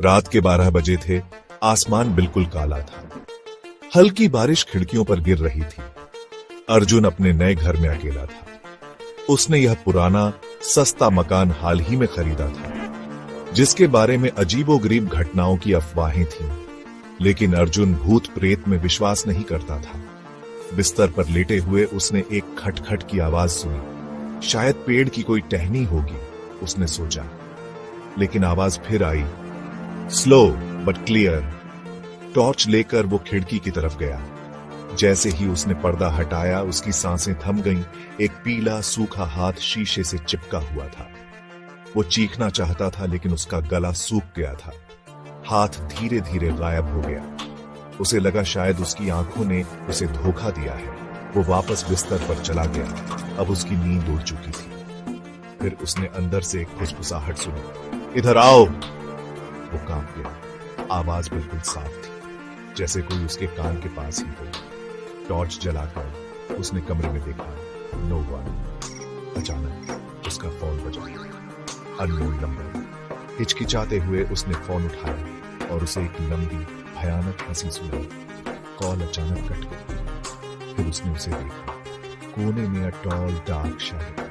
रात के 12 बजे थे। आसमान बिल्कुल काला था। हल्की बारिश खिड़कियों पर गिर रही थी। अर्जुन अपने नए घर में अकेला था। उसने यह पुराना सस्ता मकान हाल ही में खरीदा था, जिसके बारे में अजीबोगरीब घटनाओं की अफवाहें थीं। लेकिन अर्जुन भूत प्रेत में विश्वास नहीं करता था। बिस्तर पर लेटे हुए उसने एक खटखट की आवाज सुनी। शायद पेड़ की कोई टहनी होगी, उसने सोचा। लेकिन आवाज फिर आई, स्लो बट क्लियर। टॉर्च लेकर वो खिड़की की तरफ गया। जैसे ही उसने पर्दा हटाया, उसकी सांसें थम गईं। एक पीला सूखा हाथ शीशे से चिपका हुआ था। वो चीखना चाहता था, लेकिन उसका गला सूख गया था। हाथ धीरे धीरे गायब हो गया। उसे लगा शायद उसकी आंखों ने उसे धोखा दिया है। वो वापस बिस्तर पर चला गया। अब उसकी नींद उड़ चुकी थी। फिर उसने अंदर से एक फुसफुसाहट सुनी, इधर आओ। वो कांप गया। आवाज बिल्कुल साफ थी, जैसे कोई उसके कान के पास ही हो। टॉर्च जलाकर उसने कमरे में देखा, नो वन। अचानक उसका फोन बजा। Unknown number. हिचकिचाते हुए उसने फोन उठाया और उसे एक लंबी भयानक हंसी सुनाई। कॉल अचानक कट गई। फिर उसने उसे देखा। कोने में अ टॉल डार्क शैडो।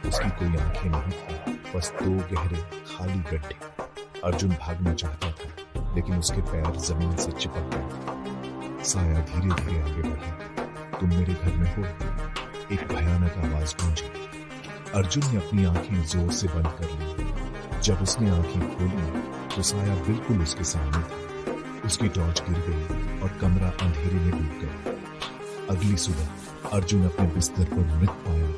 उसकी कोई आंखें नहीं थी, बस दो गहरे खाली गड्ढे। अर्जुन भागना चाहता था, लेकिन उसके पैर जमीन से चिपक गए। साया धीरे धीरे आगे बढ़ा। तुम मेरे घर में हो? एक भयानक आवाज गूंजी। अर्जुन ने अपनी आंखें जोर से बंद कर ली। जब उसने आंखें खोली तो साया बिल्कुल उसके सामने था। उसकी टॉर्च गिर गई और कमरा अंधेरे में डूब गया। अगली सुबह अर्जुन अपने बिस्तर पर मृत पाया।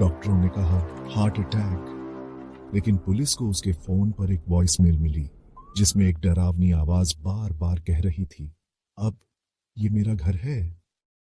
डॉक्टरों ने कहा हार्ट अटैक। लेकिन पुलिस को उसके फोन पर एक वॉइसमेल मिली, जिसमें एक डरावनी आवाज बार बार कह रही थी, अब ये मेरा घर है।